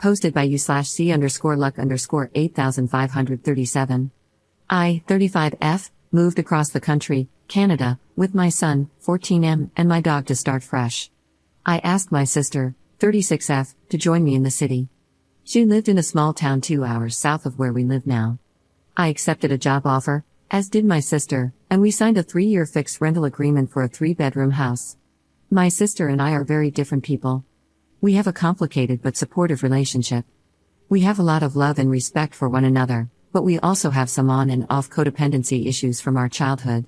Posted by u/c_luck_8537. I, 35F, moved across the country, Canada, with my son, 14M, and my dog to start fresh. I asked my sister, 36F, to join me in the city. She lived in a small town 2 hours south of where we live now. I accepted a job offer, as did my sister, and we signed a 3-year fixed rental agreement for a 3-bedroom house. My sister and I are very different people. We have a complicated but supportive relationship. We have a lot of love and respect for one another, but we also have some on and off codependency issues from our childhood.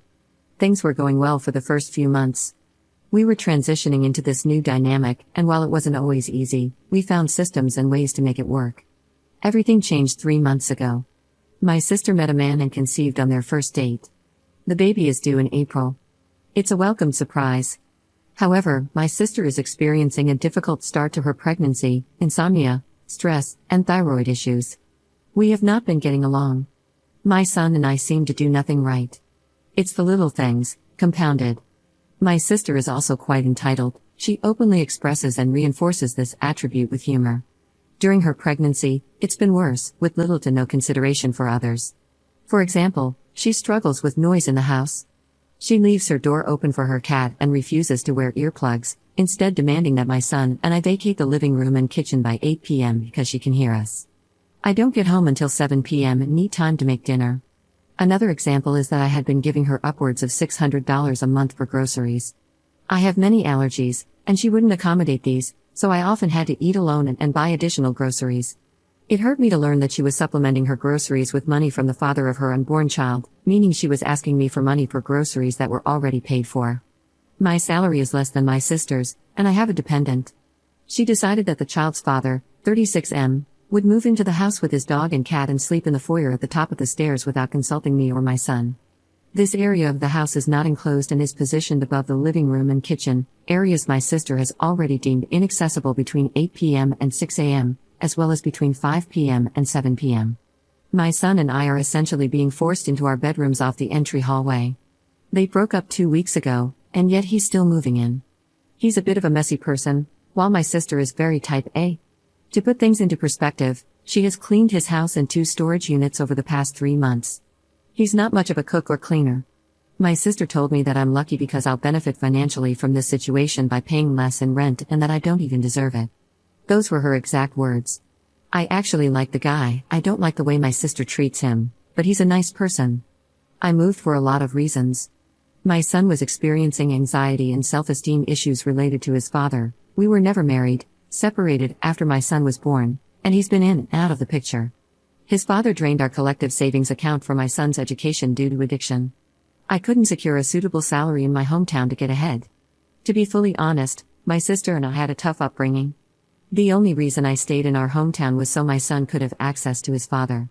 Things were going well for the first few months. We were transitioning into this new dynamic, and while it wasn't always easy, we found systems and ways to make it work. Everything changed 3 months ago. My sister met a man and conceived on their first date. The baby is due in April. It's a welcome surprise. However, my sister is experiencing a difficult start to her pregnancy, insomnia, stress, and thyroid issues. We have not been getting along. My son and I seem to do nothing right. It's the little things, compounded. My sister is also quite entitled. She openly expresses and reinforces this attribute with humor. During her pregnancy, it's been worse, with little to no consideration for others. For example, she struggles with noise in the house. She leaves her door open for her cat and refuses to wear earplugs, instead demanding that my son and I vacate the living room and kitchen by 8 p.m. because she can hear us. I don't get home until 7 p.m. and need time to make dinner. Another example is that I had been giving her upwards of $600 a month for groceries. I have many allergies, and she wouldn't accommodate these, so I often had to eat alone and buy additional groceries. It hurt me to learn that she was supplementing her groceries with money from the father of her unborn child, meaning she was asking me for money for groceries that were already paid for. My salary is less than my sister's, and I have a dependent. She decided that the child's father, 36M, would move into the house with his dog and cat and sleep in the foyer at the top of the stairs without consulting me or my son. This area of the house is not enclosed and is positioned above the living room and kitchen, areas my sister has already deemed inaccessible between 8 p.m. and 6 a.m., as well as between 5 p.m. and 7 p.m. My son and I are essentially being forced into our bedrooms off the entry hallway. They broke up 2 weeks ago, and yet he's still moving in. He's a bit of a messy person, while my sister is very type A. To put things into perspective, she has cleaned his house and 2 storage units over the past 3 months. He's not much of a cook or cleaner. My sister told me that I'm lucky because I'll benefit financially from this situation by paying less in rent and that I don't even deserve it. Those were her exact words. I actually like the guy, I don't like the way my sister treats him, but he's a nice person. I moved for a lot of reasons. My son was experiencing anxiety and self-esteem issues related to his father. We were never married, separated after my son was born, and he's been in and out of the picture. His father drained our collective savings account for my son's education due to addiction. I couldn't secure a suitable salary in my hometown to get ahead. To be fully honest, my sister and I had a tough upbringing. The only reason I stayed in our hometown was so my son could have access to his father.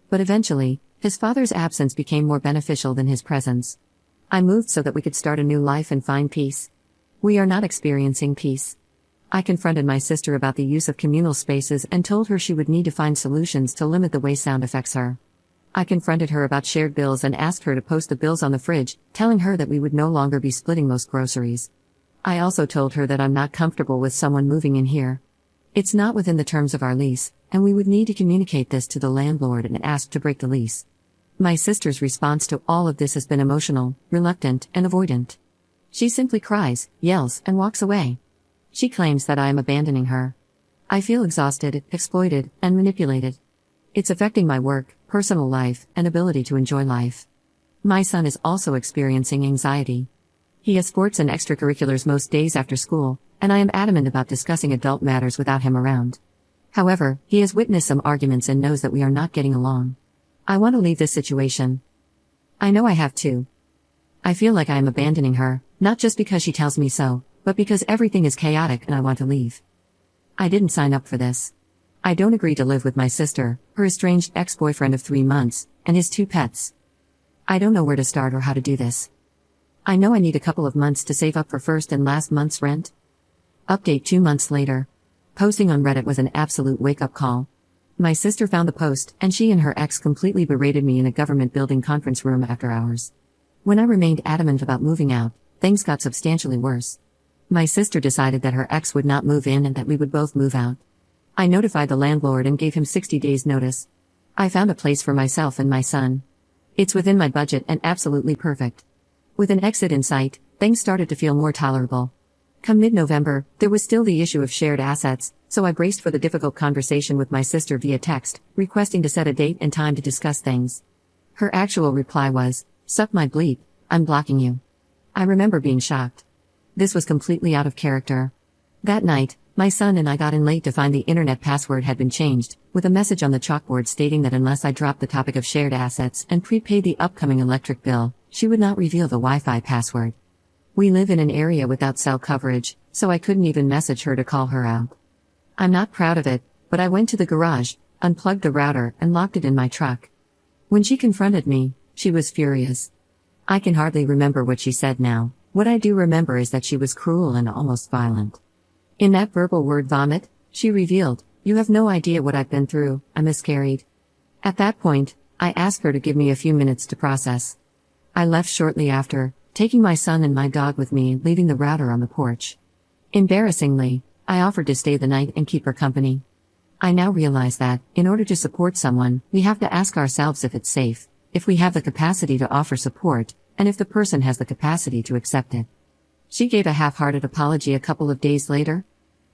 But eventually, his father's absence became more beneficial than his presence. I moved so that we could start a new life and find peace. We are not experiencing peace. I confronted my sister about the use of communal spaces and told her she would need to find solutions to limit the way sound affects her. I confronted her about shared bills and asked her to post the bills on the fridge, telling her that we would no longer be splitting most groceries. I also told her that I'm not comfortable with someone moving in here. It's not within the terms of our lease, and we would need to communicate this to the landlord and ask to break the lease. My sister's response to all of this has been emotional, reluctant, and avoidant. She simply cries, yells, and walks away. She claims that I am abandoning her. I feel exhausted, exploited, and manipulated. It's affecting my work, personal life, and ability to enjoy life. My son is also experiencing anxiety. He has sports and extracurriculars most days after school, and I am adamant about discussing adult matters without him around. However, he has witnessed some arguments and knows that we are not getting along. I want to leave this situation. I know I have to. I feel like I am abandoning her, not just because she tells me so, but because everything is chaotic and I want to leave. I didn't sign up for this. I don't agree to live with my sister, her estranged ex-boyfriend of 3 months, and his 2 pets. I don't know where to start or how to do this. I know I need a couple of months to save up for first and last month's rent. Update 2 months later. Posting on Reddit was an absolute wake-up call. My sister found the post, and she and her ex completely berated me in a government building conference room after hours. When I remained adamant about moving out, things got substantially worse. My sister decided that her ex would not move in and that we would both move out. I notified the landlord and gave him 60 days' notice. I found a place for myself and my son. It's within my budget and absolutely perfect. With an exit in sight, things started to feel more tolerable. Come mid-November, there was still the issue of shared assets, so I braced for the difficult conversation with my sister via text, requesting to set a date and time to discuss things. Her actual reply was, "Suck my bleep, I'm blocking you." I remember being shocked. This was completely out of character. That night, my son and I got in late to find the internet password had been changed, with a message on the chalkboard stating that unless I dropped the topic of shared assets and prepaid the upcoming electric bill, she would not reveal the Wi-Fi password. We live in an area without cell coverage, so I couldn't even message her to call her out. I'm not proud of it, but I went to the garage, unplugged the router, and locked it in my truck. When she confronted me, she was furious. I can hardly remember what she said now. What I do remember is that she was cruel and almost violent. In that verbal word vomit, she revealed, "You have no idea what I've been through, I miscarried." At that point, I asked her to give me a few minutes to process. I left shortly after, taking my son and my dog with me and leaving the router on the porch. Embarrassingly, I offered to stay the night and keep her company. I now realize that, in order to support someone, we have to ask ourselves if it's safe, if we have the capacity to offer support, and if the person has the capacity to accept it. She gave a half-hearted apology a couple of days later.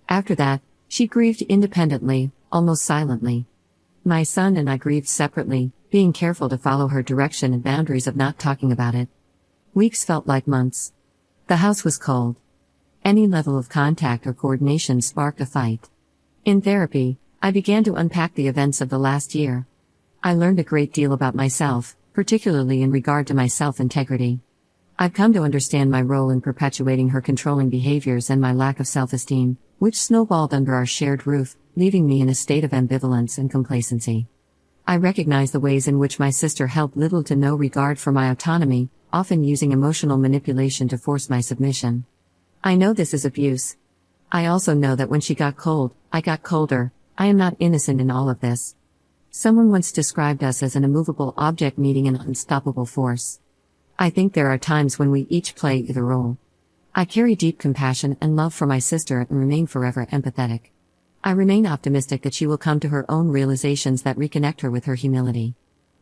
After that, she grieved independently, almost silently. My son and I grieved separately, being careful to follow her direction and boundaries of not talking about it. Weeks felt like months. The house was cold. Any level of contact or coordination sparked a fight. In therapy, I began to unpack the events of the last year. I learned a great deal about myself, particularly in regard to my self-integrity. I've come to understand my role in perpetuating her controlling behaviors and my lack of self-esteem, which snowballed under our shared roof, leaving me in a state of ambivalence and complacency. I recognize the ways in which my sister held little to no regard for my autonomy, often using emotional manipulation to force my submission. I know this is abuse. I also know that when she got cold, I got colder. I am not innocent in all of this. Someone once described us as an immovable object meeting an unstoppable force. I think there are times when we each play either role. I carry deep compassion and love for my sister and remain forever empathetic. I remain optimistic that she will come to her own realizations that reconnect her with her humility.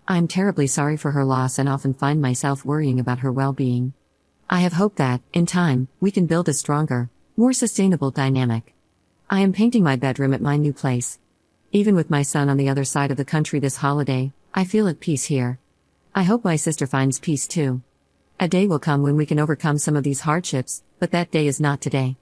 I am terribly sorry for her loss and often find myself worrying about her well-being. I have hope that, in time, we can build a stronger, more sustainable dynamic. I am painting my bedroom at my new place. Even with my son on the other side of the country this holiday, I feel at peace here. I hope my sister finds peace too. A day will come when we can overcome some of these hardships, but that day is not today.